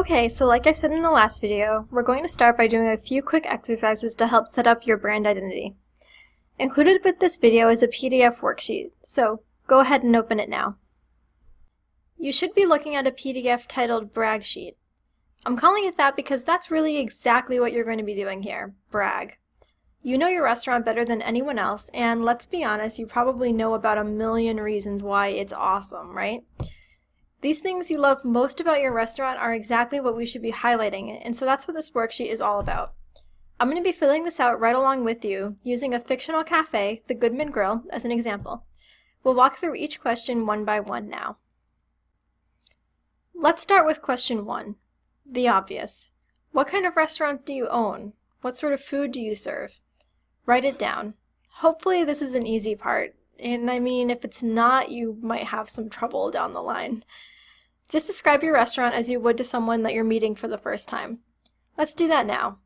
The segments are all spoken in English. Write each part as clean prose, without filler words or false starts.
Okay, so like I said in the last video, we're going to start by doing a few quick exercises to help set up your brand identity. Included with this video is a PDF worksheet, so go ahead and open it now. You should be looking at a PDF titled Brag Sheet. I'm calling it that because that's really exactly what you're going to be doing here, brag. You know your restaurant better than anyone else, and let's be honest, you probably know about a million reasons why it's awesome, right? These things you love most about your restaurant are exactly what we should be highlighting, and so that's what this worksheet is all about. I'm going to be filling this out right along with you, using a fictional cafe, the Goodman Grill, as an example. We'll walk through each question one by one now. Let's start with question 1, the obvious. What kind of restaurant do you own? What sort of food do you serve? Write it down. Hopefully this is an easy part, and I mean, if it's not, you might have some trouble down the line. Just describe your restaurant as you would to someone that you're meeting for the first time. Let's do that now.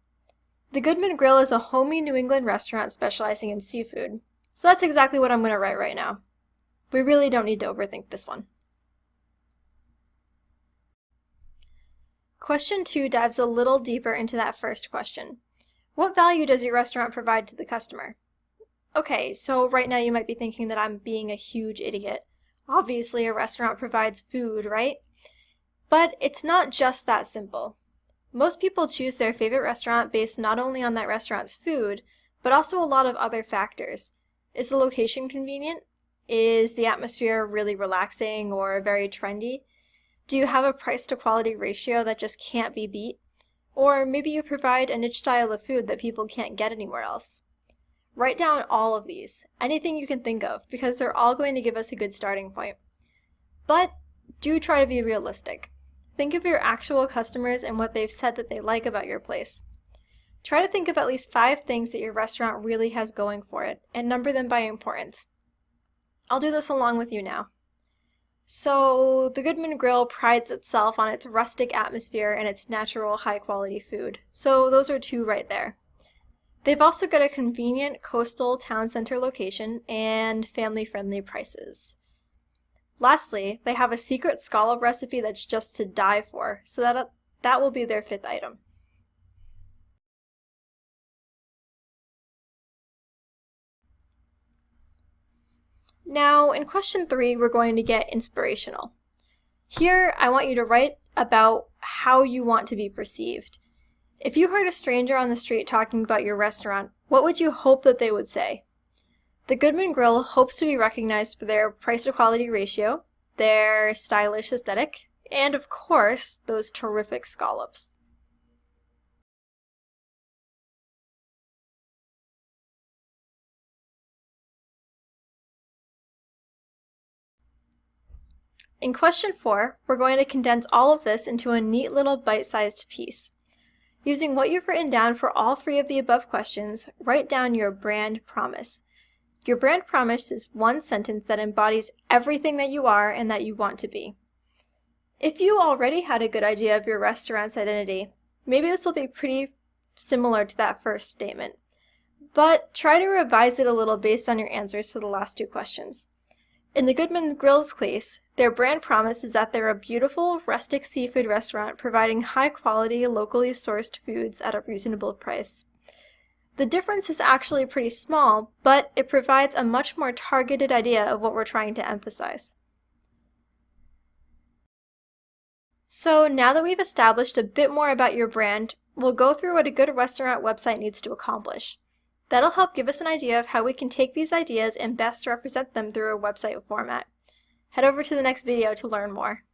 The Goodman Grill is a homey New England restaurant specializing in seafood, so that's exactly what I'm going to write right now. We really don't need to overthink this one. Question 2 dives a little deeper into that first question. What value does your restaurant provide to the customer? Okay, so right now you might be thinking that I'm being a huge idiot. Obviously, a restaurant provides food, right? But it's not just that simple. Most people choose their favorite restaurant based not only on that restaurant's food, but also a lot of other factors. Is the location convenient? Is the atmosphere really relaxing or very trendy? Do you have a price to quality ratio that just can't be beat? Or maybe you provide a niche style of food that people can't get anywhere else. Write down all of these, anything you can think of, because they're all going to give us a good starting point. But do try to be realistic. Think of your actual customers and what they've said that they like about your place. Try to think of at least 5 things that your restaurant really has going for it, and number them by importance. I'll do this along with you now. So, the Goodman Grill prides itself on its rustic atmosphere and its natural, high-quality food. So those are 2 right there. They've also got a convenient coastal town center location and family-friendly prices. Lastly, they have a secret scallop recipe that's just to die for, so that will be their 5th item. Now, in question 3, we're going to get inspirational. Here, I want you to write about how you want to be perceived. If you heard a stranger on the street talking about your restaurant, what would you hope that they would say? The Goodman Grill hopes to be recognized for their price-to-quality ratio, their stylish aesthetic, and of course, those terrific scallops. In question 4, we're going to condense all of this into a neat little bite-sized piece. Using what you've written down for all 3 of the above questions, write down your brand promise. Your brand promise is one sentence that embodies everything that you are and that you want to be. If you already had a good idea of your restaurant's identity, maybe this will be pretty similar to that first statement. But try to revise it a little based on your answers to the last 2 questions. In the Goodman Grill's case, their brand promise is that they're a beautiful, rustic seafood restaurant providing high-quality, locally sourced foods at a reasonable price. The difference is actually pretty small, but it provides a much more targeted idea of what we're trying to emphasize. So now that we've established a bit more about your brand, we'll go through what a good restaurant website needs to accomplish. That'll help give us an idea of how we can take these ideas and best represent them through a website format. Head over to the next video to learn more.